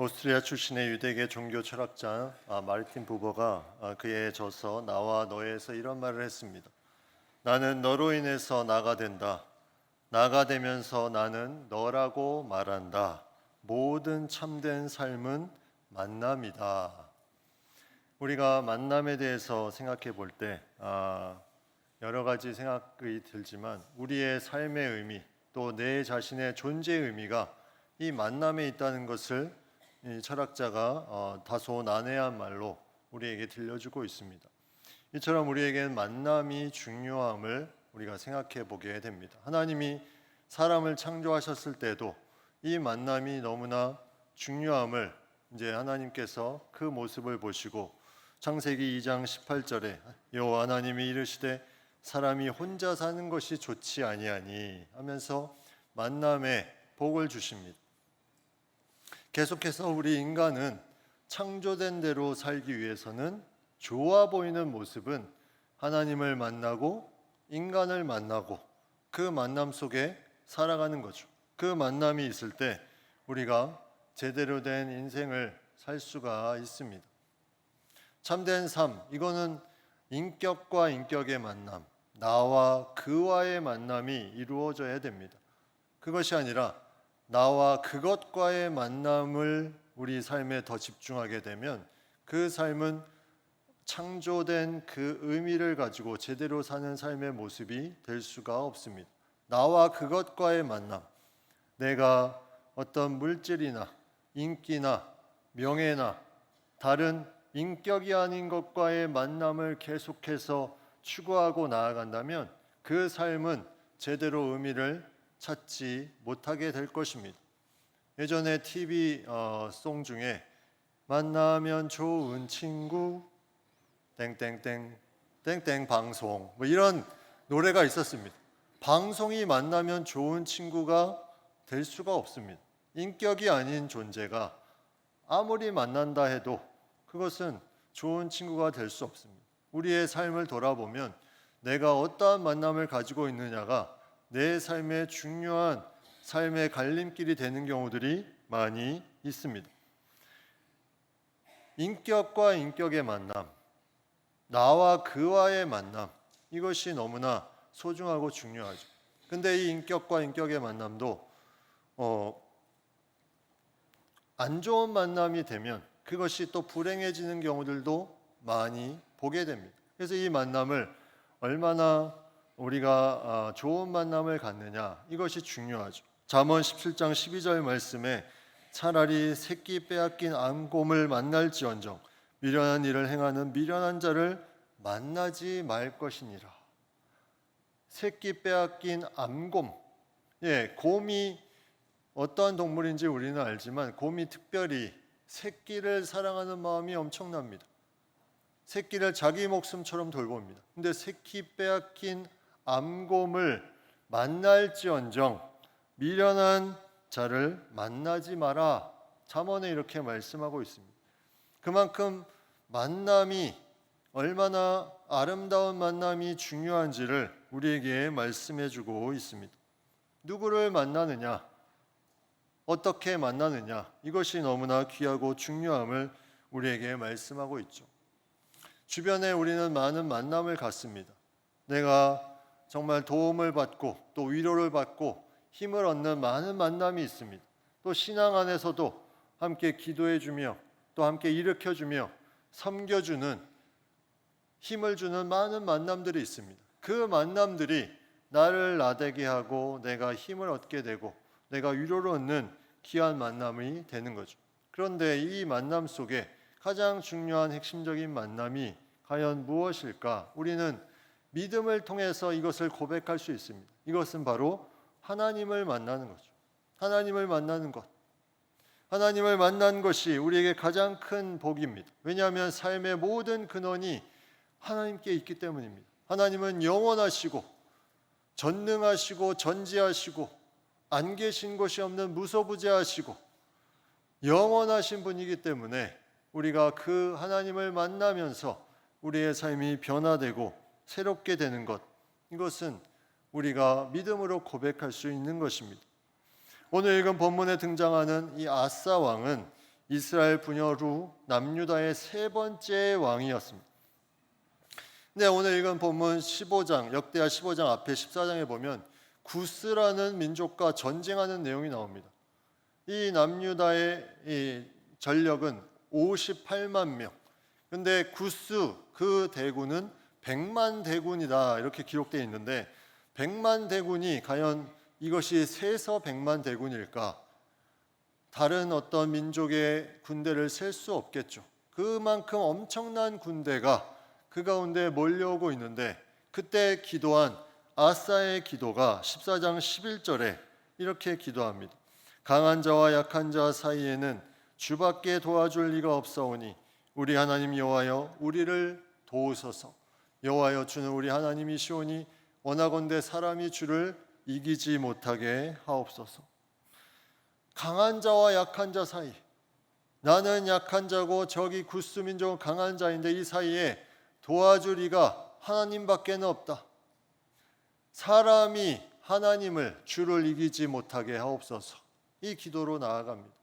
오스트리아 출신의 유대계 종교 철학자 마르틴 부버가 그의 저서 나와 너에서 이런 말을 했습니다. 나는 너로 인해서 나가 된다. 나가 되면서 나는 너라고 말한다. 모든 참된 삶은 만남이다. 우리가 만남에 대해서 생각해 볼 때 여러 가지 생각이 들지만 우리의 삶의 의미 또 내 자신의 존재의 의미가 이 만남에 있다는 것을 이 철학자가 다소 난해한 말로 우리에게 들려주고 있습니다. 이처럼 우리에게는 만남이 중요함을 우리가 생각해 보게 됩니다. 하나님이 사람을 창조하셨을 때도 이 만남이 너무나 중요함을 이제 하나님께서 그 모습을 보시고 창세기 2장 18절에 여호와 하나님이 이르시되 사람이 혼자 사는 것이 좋지 아니하니 하면서 만남에 복을 주십니다. 계속해서 우리 인간은 창조된 대로 살기 위해서는 좋아 보이는 모습은 하나님을 만나고 인간을 만나고 그 만남 속에 살아가는 거죠. 그 만남이 있을 때 우리가 제대로 된 인생을 살 수가 있습니다. 참된 삶, 이거는 인격과 인격의 만남, 나와 그와의 만남이 이루어져야 됩니다. 그것이 아니라 나와 그것과의 만남을 우리 삶에 더 집중하게 되면 그 삶은 창조된 그 의미를 가지고 제대로 사는 삶의 모습이 될 수가 없습니다. 나와 그것과의 만남, 내가 어떤 물질이나 인기나 명예나 다른 인격이 아닌 것과의 만남을 계속해서 추구하고 나아간다면 그 삶은 제대로 의미를 찾지 못하게 될 것입니다. 예전에 TV 송 중에 만나면 좋은 친구 땡땡땡 땡땡 방송 뭐 이런 노래가 있었습니다. 방송이 만나면 좋은 친구가 될 수가 없습니다. 인격이 아닌 존재가 아무리 만난다 해도 그것은 좋은 친구가 될 수 없습니다. 우리의 삶을 돌아보면 내가 어떠한 만남을 가지고 있느냐가 내 삶의 중요한 삶의 갈림길이 되는 경우들이 많이 있습니다. 인격과 인격의 만남, 나와 그와의 만남, 이것이 너무나 소중하고 중요하죠. 근데 이 인격과 인격의 만남도 안 좋은 만남이 되면 그것이 또 불행해지는 경우들도 많이 보게 됩니다. 그래서 이 만남을 얼마나 우리가 좋은 만남을 갖느냐, 이것이 중요하죠. 잠언 17장 12절 말씀에 차라리 새끼 빼앗긴 암곰을 만날지언정 미련한 일을 행하는 미련한 자를 만나지 말 것이니라. 새끼 빼앗긴 암곰, 곰이 어떠한 동물인지 우리는 알지만 곰이 특별히 새끼를 사랑하는 마음이 엄청납니다. 새끼를 자기 목숨처럼 돌봅니다. 근데 새끼 빼앗긴 암곰을 만날지언정 미련한 자를 만나지 마라. 잠언에 이렇게 말씀하고 있습니다. 그만큼 만남이 얼마나 아름다운 만남이 중요한지를 우리에게 말씀해 주고 있습니다. 누구를 만나느냐, 어떻게 만나느냐, 이것이 너무나 귀하고 중요함을 우리에게 말씀하고 있죠. 주변에 우리는 많은 만남을 갖습니다. 내가 정말 도움을 받고 또 위로를 받고 힘을 얻는 많은 만남이 있습니다. 또 신앙 안에서도 함께 기도해주며 또 함께 일으켜주며 섬겨주는 힘을 주는 많은 만남들이 있습니다. 그 만남들이 나를 나되게 하고 내가 힘을 얻게 되고 내가 위로를 얻는 귀한 만남이 되는 거죠. 그런데 이 만남 속에 가장 중요한 핵심적인 만남이 과연 무엇일까? 우리는 믿음을 통해서 이것을 고백할 수 있습니다. 이것은 바로 하나님을 만나는 거죠. 하나님을 만나는 것. 하나님을 만난 것이 우리에게 가장 큰 복입니다. 왜냐하면 삶의 모든 근원이 하나님께 있기 때문입니다. 하나님은 영원하시고 전능하시고 전지하시고 안 계신 곳이 없는 무소부재하시고 영원하신 분이기 때문에 우리가 그 하나님을 만나면서 우리의 삶이 변화되고 새롭게 되는 것, 이것은 우리가 믿음으로 고백할 수 있는 것입니다. 오늘 읽은 본문에 등장하는 이 아사 왕은 이스라엘 분열 후 남유다의 세 번째 왕이었습니다. 근데 오늘 읽은 본문 15장, 역대하 15장 앞에 14장에 보면 구스라는 민족과 전쟁하는 내용이 나옵니다. 이 남유다의 이 전력은 58만 명. 근데 구스 그 대군은 100만 대군이다 이렇게 기록되어 있는데 100만 대군이 과연 이것이 세서 100만 대군일까? 다른 어떤 민족의 군대를 셀 수 없겠죠. 그만큼 엄청난 군대가 그 가운데 몰려오고 있는데 그때 기도한 아사의 기도가 14장 11절에 이렇게 기도합니다. 강한 자와 약한 자 사이에는 주밖에 도와줄 리가 없사오니 우리 하나님 여호와여 우리를 도우소서. 여호와여 주는 우리 하나님이시오니 원하건대 사람이 주를 이기지 못하게 하옵소서. 강한 자와 약한 자 사이, 나는 약한 자고 저기 구스 민족은 강한 자인데 이 사이에 도와줄 이가 하나님밖에는 없다. 사람이 하나님을 주를 이기지 못하게 하옵소서. 이 기도로 나아갑니다.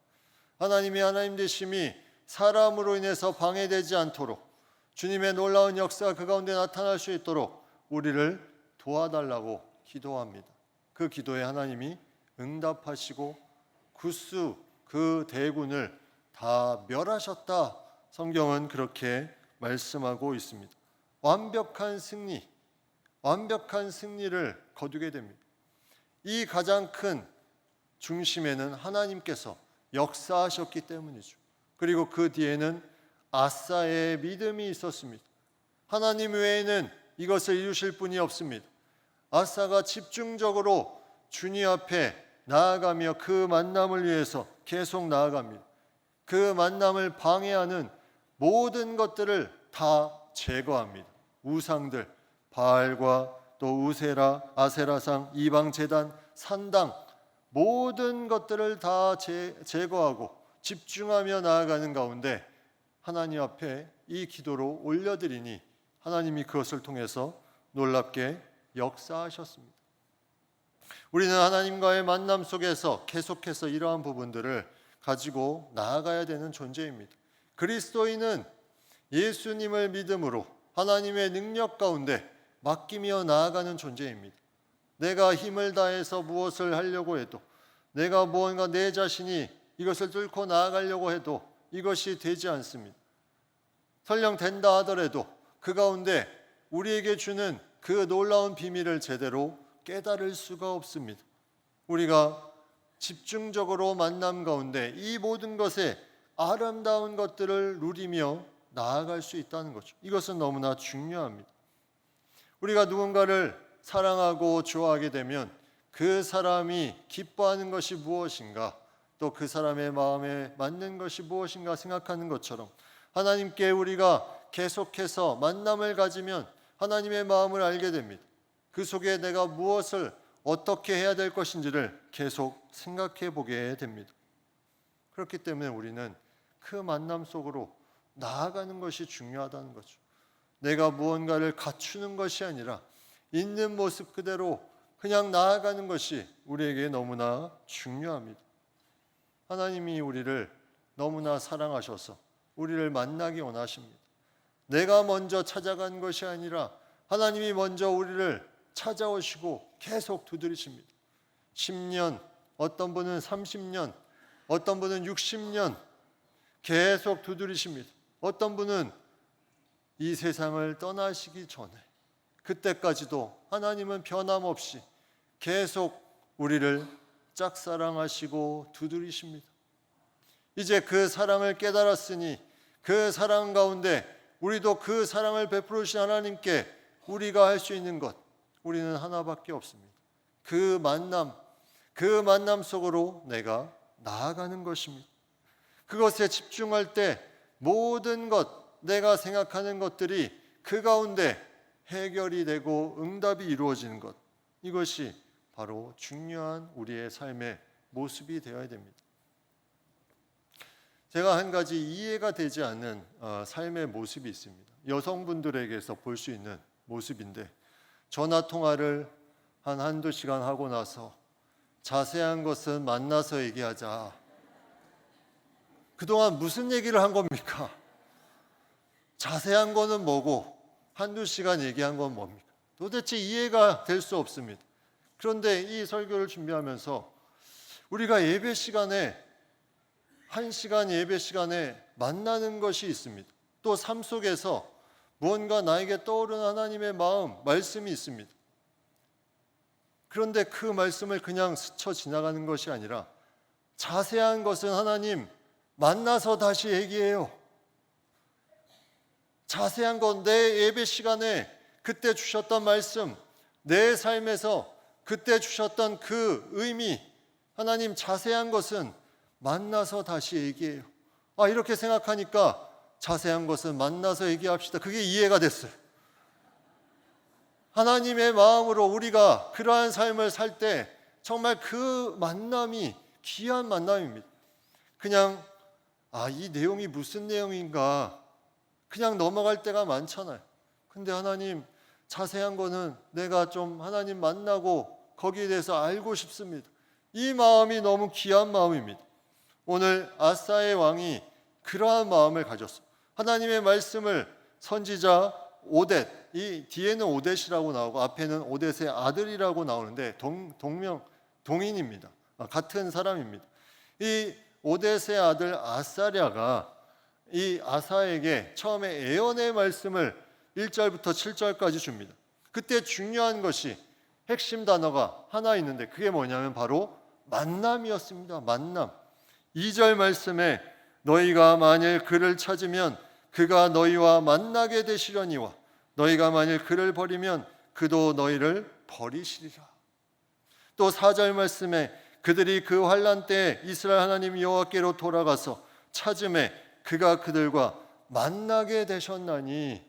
하나님이 하나님 되심이 사람으로 인해서 방해되지 않도록 주님의 놀라운 역사가 그 가운데 나타날 수 있도록 우리를 도와달라고 기도합니다. 그 기도에 하나님이 응답하시고 구스 그 대군을 다 멸하셨다. 성경은 그렇게 말씀하고 있습니다. 완벽한 승리를 거두게 됩니다. 이 가장 큰 중심에는 하나님께서 역사하셨기 때문이죠. 그리고 그 뒤에는 아사의 믿음이 있었습니다. 하나님 외에는 이것을 이루실 분이 없습니다. 아사가 집중적으로 주님 앞에 나아가며 그 만남을 위해서 계속 나아갑니다. 그 만남을 방해하는 모든 것들을 다 제거합니다. 우상들, 바알과 또 우세라, 아세라상, 이방제단, 산당 모든 것들을 다 제거하고 집중하며 나아가는 가운데 하나님 앞에 이 기도로 올려드리니 하나님이 그것을 통해서 놀랍게 역사하셨습니다. 우리는 하나님과의 만남 속에서 계속해서 이러한 부분들을 가지고 나아가야 되는 존재입니다. 그리스도인은 예수님을 믿음으로 하나님의 능력 가운데 맡기며 나아가는 존재입니다. 내가 힘을 다해서 무엇을 하려고 해도 내가 무언가 내 자신이 이것을 뚫고 나아가려고 해도 이것이 되지 않습니다. 설령 된다 하더라도 그 가운데 우리에게 주는 그 놀라운 비밀을 제대로 깨달을 수가 없습니다. 우리가 집중적으로 만남 가운데 이 모든 것에 아름다운 것들을 누리며 나아갈 수 있다는 거죠. 이것은 너무나 중요합니다. 우리가 누군가를 사랑하고 좋아하게 되면 그 사람이 기뻐하는 것이 무엇인가, 또 그 사람의 마음에 맞는 것이 무엇인가 생각하는 것처럼 하나님께 우리가 계속해서 만남을 가지면 하나님의 마음을 알게 됩니다. 그 속에 내가 무엇을 어떻게 해야 될 것인지를 계속 생각해 보게 됩니다. 그렇기 때문에 우리는 그 만남 속으로 나아가는 것이 중요하다는 거죠. 내가 무언가를 갖추는 것이 아니라 있는 모습 그대로 그냥 나아가는 것이 우리에게 너무나 중요합니다. 하나님이 우리를 너무나 사랑하셔서 우리를 만나기 원하십니다. 내가 먼저 찾아간 것이 아니라 하나님이 먼저 우리를 찾아오시고 계속 두드리십니다. 10년, 어떤 분은 30년, 어떤 분은 60년 계속 두드리십니다. 어떤 분은 이 세상을 떠나시기 전에 그때까지도 하나님은 변함없이 계속 우리를 짝사랑하시고 두드리십니다. 이제 그 사랑을 깨달았으니 그 사랑 가운데 우리도 그 사랑을 베풀으신 하나님께 우리가 할 수 있는 것, 우리는 하나밖에 없습니다. 그 만남 속으로 내가 나아가는 것입니다. 그것에 집중할 때 모든 것, 내가 생각하는 것들이 그 가운데 해결이 되고 응답이 이루어지는 것, 이것이 바로 중요한 우리의 삶의 모습이 되어야 됩니다. 제가 한 가지 이해가 되지 않는 삶의 모습이 있습니다. 여성분들에게서 볼 수 있는 모습인데, 전화 통화를 한두 시간 하고 나서 자세한 것은 만나서 얘기하자. 그동안 무슨 얘기를 한 겁니까? 자세한 거는 뭐고 한두 시간 얘기한 건 뭡니까? 도대체 이해가 될 수 없습니다. 그런데 이 설교를 준비하면서 우리가 예배 시간에 1시간 예배 시간에 만나는 것이 있습니다. 또 삶 속에서 무언가 나에게 떠오르는 하나님의 마음, 말씀이 있습니다. 그런데 그 말씀을 그냥 스쳐 지나가는 것이 아니라 자세한 것은 하나님 만나서 다시 얘기해요. 자세한 건 내 예배 시간에 그때 주셨던 말씀, 내 삶에서 그때 주셨던 그 의미, 하나님 자세한 것은 만나서 다시 얘기해요. 이렇게 생각하니까 자세한 것은 만나서 얘기합시다. 그게 이해가 됐어요. 하나님의 마음으로 우리가 그러한 삶을 살 때 정말 그 만남이 귀한 만남입니다. 그냥 이 내용이 무슨 내용인가 그냥 넘어갈 때가 많잖아요. 근데 하나님 자세한 거는 내가 좀 하나님 만나고 거기에 대해서 알고 싶습니다. 이 마음이 너무 귀한 마음입니다. 오늘 아사의 왕이 그러한 마음을 가졌어요. 하나님의 말씀을 선지자 오뎃, 이 뒤에는 오뎃이라고 나오고 앞에는 오뎃의 아들이라고 나오는데 동인입니다. 같은 사람입니다. 이 오뎃의 아들 아사랴가 이 아사에게 처음에 예언의 말씀을 1절부터 7절까지 줍니다. 그때 중요한 것이 핵심 단어가 하나 있는데 그게 뭐냐면 바로 만남이었습니다. 만남. 2절 말씀에 너희가 만일 그를 찾으면 그가 너희와 만나게 되시려니와 너희가 만일 그를 버리면 그도 너희를 버리시리라. 또 4절 말씀에 그들이 그 환난 때에 이스라엘 하나님 여호와께로 돌아가서 찾음에 그가 그들과 만나게 되셨나니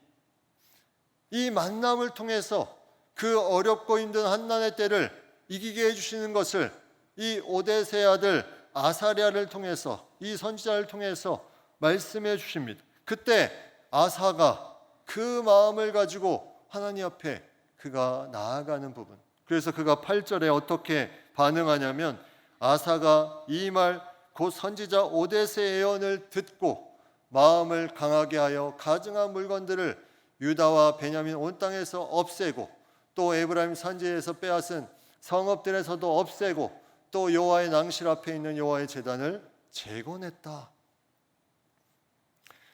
이 만남을 통해서 그 어렵고 힘든 환난의 때를 이기게 해주시는 것을 이 오뎃의 아들 아사랴를 통해서 이 선지자를 통해서 말씀해 주십니다. 그때 아사가 그 마음을 가지고 하나님 앞에 그가 나아가는 부분. 그래서 그가 8절에 어떻게 반응하냐면 아사가 이 말 곧 선지자 오뎃의 예언을 듣고 마음을 강하게 하여 가증한 물건들을 유다와 베냐민 온 땅에서 없애고 또 에브라임 산지에서 빼앗은 성읍들에서도 없애고 또 여호와의 낭실 앞에 있는 여호와의 제단을 재건했다.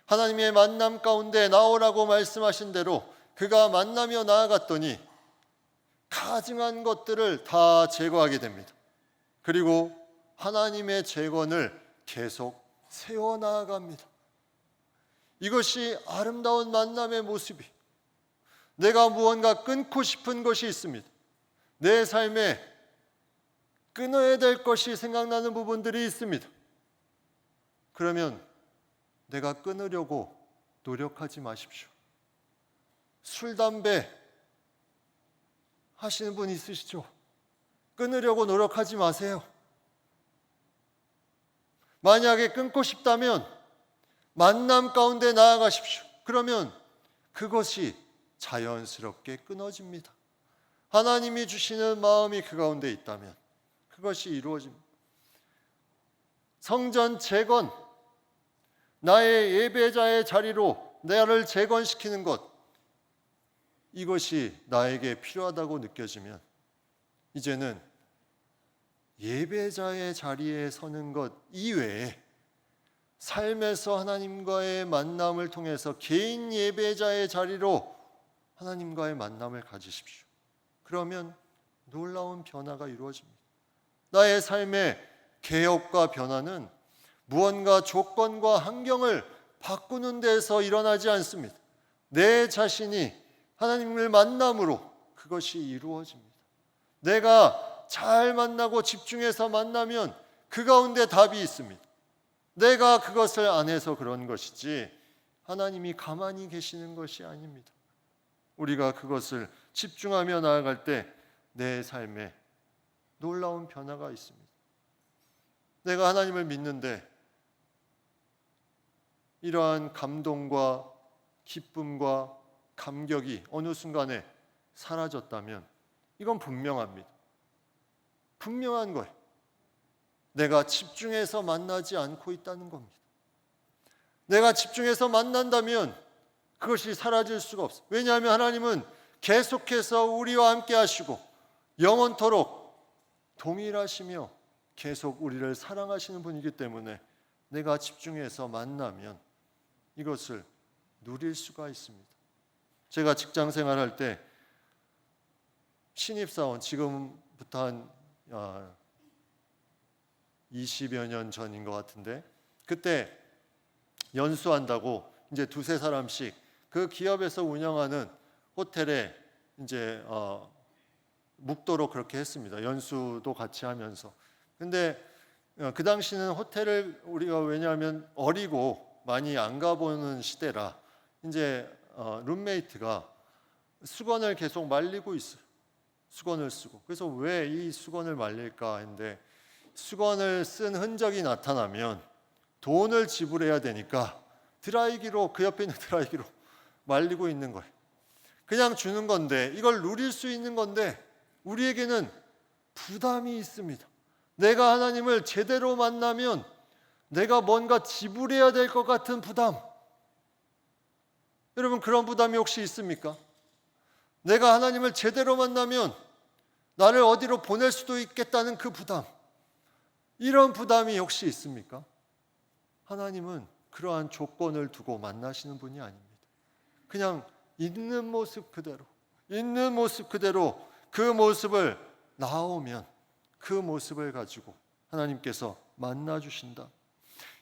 하나님의 만남 가운데 나오라고 말씀하신 대로 그가 만나며 나아갔더니 가증한 것들을 다 제거하게 됩니다. 그리고 하나님의 재건을 계속 세워나갑니다. 이것이 아름다운 만남의 모습이 내가 무언가 끊고 싶은 것이 있습니다. 내 삶에 끊어야 될 것이 생각나는 부분들이 있습니다. 그러면 내가 끊으려고 노력하지 마십시오. 술, 담배 하시는 분 있으시죠? 끊으려고 노력하지 마세요. 만약에 끊고 싶다면 만남 가운데 나아가십시오. 그러면 그것이 자연스럽게 끊어집니다. 하나님이 주시는 마음이 그 가운데 있다면 그것이 이루어집니다. 성전 재건, 나의 예배자의 자리로 나를 재건시키는 것, 이것이 나에게 필요하다고 느껴지면 이제는 예배자의 자리에 서는 것 이외에 삶에서 하나님과의 만남을 통해서 개인 예배자의 자리로 하나님과의 만남을 가지십시오. 그러면 놀라운 변화가 이루어집니다. 나의 삶의 개혁과 변화는 무언가 조건과 환경을 바꾸는 데서 일어나지 않습니다. 내 자신이 하나님을 만남으로 그것이 이루어집니다. 내가 잘 만나고 집중해서 만나면 그 가운데 답이 있습니다. 내가 그것을 안 해서 그런 것이지 하나님이 가만히 계시는 것이 아닙니다. 우리가 그것을 집중하며 나아갈 때 내 삶에 놀라운 변화가 있습니다. 내가 하나님을 믿는데 이러한 감동과 기쁨과 감격이 어느 순간에 사라졌다면 이건 분명합니다. 분명한 거예요. 내가 집중해서 만나지 않고 있다는 겁니다. 내가 집중해서 만난다면 그것이 사라질 수가 없어요. 왜냐하면 하나님은 계속해서 우리와 함께 하시고 영원토록 동일하시며 계속 우리를 사랑하시는 분이기 때문에 내가 집중해서 만나면 이것을 누릴 수가 있습니다. 제가 직장 생활할 때 신입사원, 지금부터 한 20여 년 전인 것 같은데, 그때 연수한다고 이제 두세 사람씩 그 기업에서 운영하는 호텔에 이제 묵도록 그렇게 했습니다. 연수도 같이 하면서. 근데 그 당시는 호텔을 우리가 왜냐하면 어리고 많이 안 가보는 시대라 이제 룸메이트가 수건을 계속 말리고 있어요. 수건을 쓰고. 그래서 왜 이 수건을 말릴까 했는데, 수건을 쓴 흔적이 나타나면 돈을 지불해야 되니까 드라이기로, 그 옆에 있는 드라이기로 말리고 있는 거예요. 그냥 주는 건데, 이걸 누릴 수 있는 건데 우리에게는 부담이 있습니다. 내가 하나님을 제대로 만나면 내가 뭔가 지불해야 될 것 같은 부담. 여러분, 그런 부담이 혹시 있습니까? 내가 하나님을 제대로 만나면 나를 어디로 보낼 수도 있겠다는 그 부담. 이런 부담이 혹시 있습니까? 하나님은 그러한 조건을 두고 만나시는 분이 아닙니다. 그냥 있는 모습 그대로 그 모습을 나오면 그 모습을 가지고 하나님께서 만나주신다.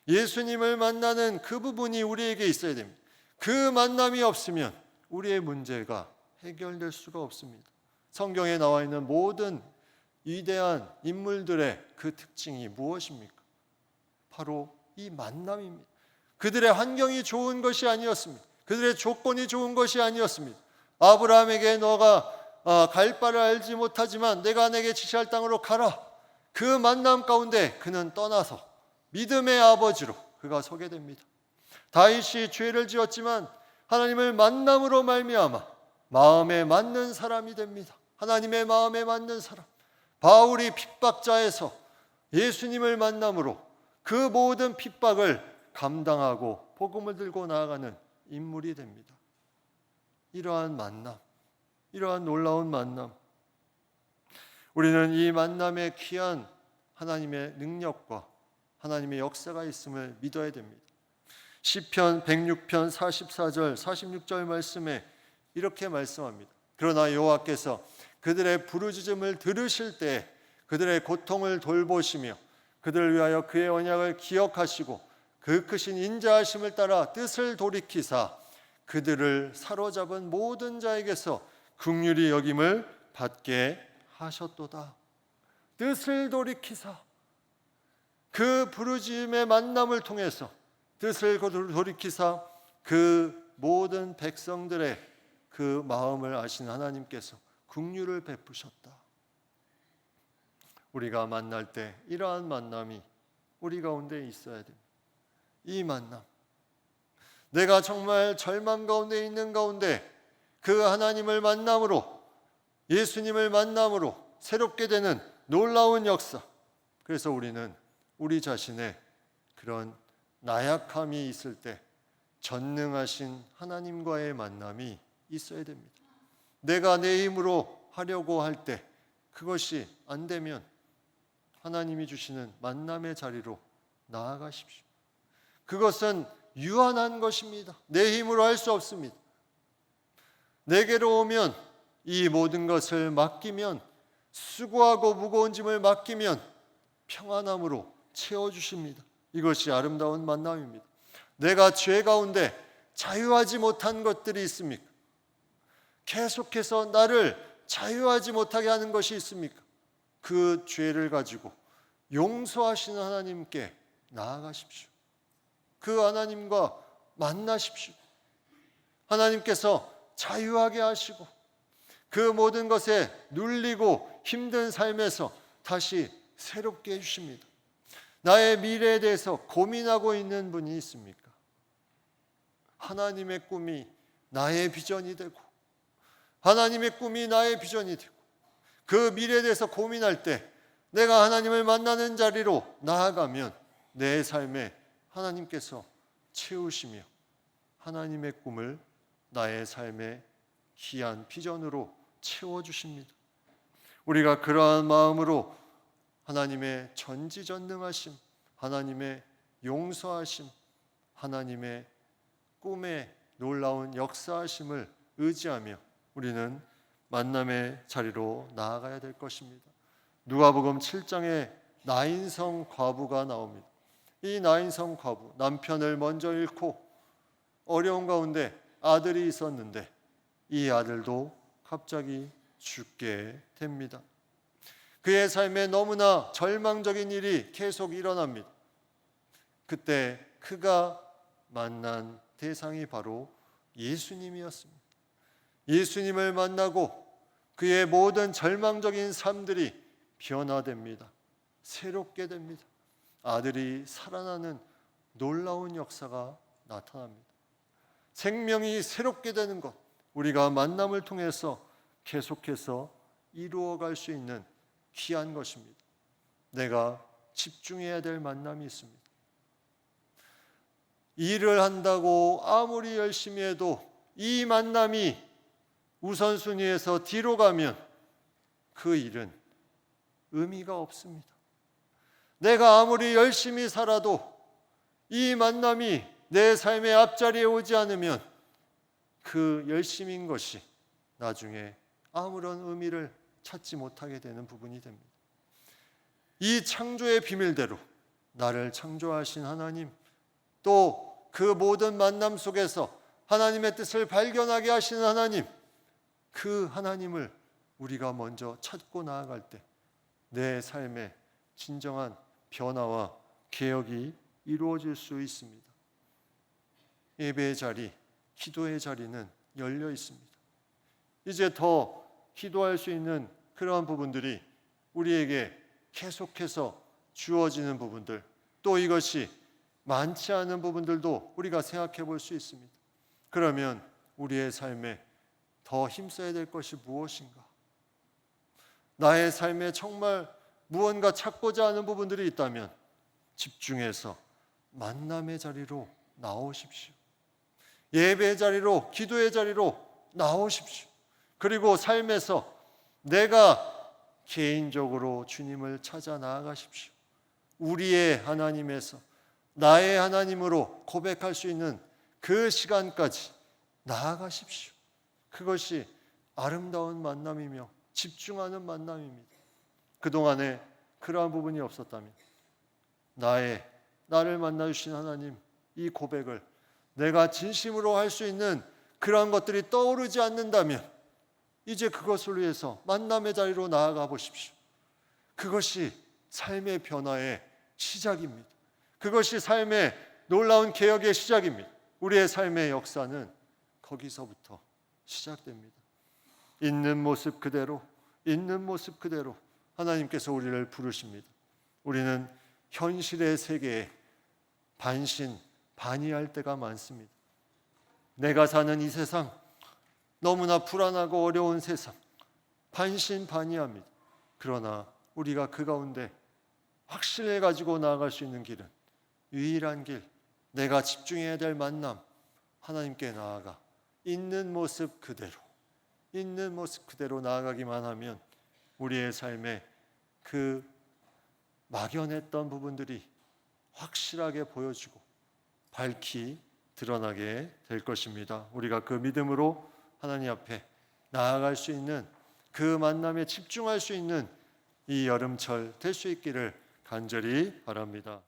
예수님을 만나는 그 부분이 우리에게 있어야 됩니다. 그 만남이 없으면 우리의 문제가 해결될 수가 없습니다. 성경에 나와 있는 모든 위대한 인물들의 그 특징이 무엇입니까? 바로 이 만남입니다. 그들의 환경이 좋은 것이 아니었습니다. 그들의 조건이 좋은 것이 아니었습니다. 아브라함에게 너가 갈 바를 알지 못하지만 내가 내게 지시할 땅으로 가라. 그 만남 가운데 그는 떠나서 믿음의 아버지로 그가 서게 됩니다. 다윗이 죄를 지었지만 하나님을 만남으로 말미암아 마음에 맞는 사람이 됩니다. 하나님의 마음에 맞는 사람. 바울이 핍박자에서 예수님을 만남으로 그 모든 핍박을 감당하고 복음을 들고 나아가는 인물이 됩니다. 이러한 만남, 이러한 놀라운 만남, 우리는 이 만남에 귀한 하나님의 능력과 하나님의 역사가 있음을 믿어야 됩니다. 시편 106편 44절 46절 말씀에 이렇게 말씀합니다. 그러나 여호와께서 그들의 부르짖음을 들으실 때 그들의 고통을 돌보시며 그들을 위하여 그의 언약을 기억하시고 그 크신 인자하심을 따라 뜻을 돌이키사 그들을 사로잡은 모든 자에게서 긍휼히 여김을 받게 하셨도다. 뜻을 돌이키사, 그 부르짖음의 만남을 통해서 뜻을 돌이키사 그 모든 백성들의 그 마음을 아신 하나님께서 긍휼을 베푸셨다. 우리가 만날 때 이러한 만남이 우리 가운데 있어야 됩니다. 이 만남, 내가 정말 절망 가운데 있는 가운데 그 하나님을 만남으로, 예수님을 만남으로 새롭게 되는 놀라운 역사. 그래서 우리는 우리 자신의 그런 나약함이 있을 때 전능하신 하나님과의 만남이 있어야 됩니다. 내가 내 힘으로 하려고 할 때 그것이 안 되면 하나님이 주시는 만남의 자리로 나아가십시오. 그것은 유한한 것입니다. 내 힘으로 할 수 없습니다. 내게로 오면 이 모든 것을 맡기면, 수고하고 무거운 짐을 맡기면 평안함으로 채워주십니다. 이것이 아름다운 만남입니다. 내가 죄 가운데 자유하지 못한 것들이 있습니까? 계속해서 나를 자유하지 못하게 하는 것이 있습니까? 그 죄를 가지고 용서하시는 하나님께 나아가십시오. 그 하나님과 만나십시오. 하나님께서 자유하게 하시고 그 모든 것에 눌리고 힘든 삶에서 다시 새롭게 해주십니다. 나의 미래에 대해서 고민하고 있는 분이 있습니까? 하나님의 꿈이 나의 비전이 되고, 하나님의 꿈이 나의 비전이 되고, 그 미래에 대해서 고민할 때 내가 하나님을 만나는 자리로 나아가면 내 삶에 하나님께서 채우시며 하나님의 꿈을 나의 삶의 귀한 비전으로 채워주십니다. 우리가 그러한 마음으로 하나님의 전지전능하심, 하나님의 용서하심, 하나님의 꿈의 놀라운 역사하심을 의지하며 우리는 만남의 자리로 나아가야 될 것입니다. 누가복음 7장에 나인성 과부가 나옵니다. 이 나인성 과부, 남편을 먼저 잃고 어려운 가운데 아들이 있었는데 이 아들도 갑자기 죽게 됩니다. 그의 삶에 너무나 절망적인 일이 계속 일어납니다. 그때 그가 만난 대상이 바로 예수님이었습니다. 예수님을 만나고 그의 모든 절망적인 삶들이 변화됩니다. 새롭게 됩니다. 아들이 살아나는 놀라운 역사가 나타납니다. 생명이 새롭게 되는 것, 우리가 만남을 통해서 계속해서 이루어갈 수 있는 귀한 것입니다. 내가 집중해야 될 만남이 있습니다. 일을 한다고 아무리 열심히 해도 이 만남이 우선순위에서 뒤로 가면 그 일은 의미가 없습니다. 내가 아무리 열심히 살아도 이 만남이 내 삶의 앞자리에 오지 않으면 그 열심인 것이 나중에 아무런 의미를 찾지 못하게 되는 부분이 됩니다. 이 창조의 비밀대로 나를 창조하신 하나님, 또 그 모든 만남 속에서 하나님의 뜻을 발견하게 하시는 하나님, 그 하나님을 우리가 먼저 찾고 나아갈 때 내 삶의 진정한 변화와 개혁이 이루어질 수 있습니다. 예배의 자리, 기도의 자리는 열려 있습니다. 이제 더 기도할 수 있는 그러한 부분들이 우리에게 계속해서 주어지는 부분들, 또 이것이 많지 않은 부분들도 우리가 생각해 볼 수 있습니다. 그러면 우리의 삶에 더 힘써야 될 것이 무엇인가? 나의 삶에 정말 무언가 찾고자 하는 부분들이 있다면 집중해서 만남의 자리로 나오십시오. 예배의 자리로, 기도의 자리로 나오십시오. 그리고 삶에서 내가 개인적으로 주님을 찾아 나아가십시오. 우리의 하나님에서 나의 하나님으로 고백할 수 있는 그 시간까지 나아가십시오. 그것이 아름다운 만남이며 집중하는 만남입니다. 그동안에 그러한 부분이 없었다면 나를 만나주신 하나님, 이 고백을 내가 진심으로 할 수 있는 그러한 것들이 떠오르지 않는다면 이제 그것을 위해서 만남의 자리로 나아가 보십시오. 그것이 삶의 변화의 시작입니다. 그것이 삶의 놀라운 개혁의 시작입니다. 우리의 삶의 역사는 거기서부터 시작됩니다. 있는 모습 그대로, 있는 모습 그대로 하나님께서 우리를 부르십니다. 우리는 현실의 세계에 반신반의할 때가 많습니다. 내가 사는 이 세상, 너무나 불안하고 어려운 세상, 반신반의합니다. 그러나 우리가 그 가운데 확신을 가지고 나아갈 수 있는 길은 유일한 길, 내가 집중해야 될 만남, 하나님께 나아가 있는 모습 그대로 나아가기만 하면 우리의 삶에 그 막연했던 부분들이 확실하게 보여지고 밝히 드러나게 될 것입니다. 우리가 그 믿음으로 하나님 앞에 나아갈 수 있는, 그 만남에 집중할 수 있는 이 여름철 될 수 있기를 간절히 바랍니다.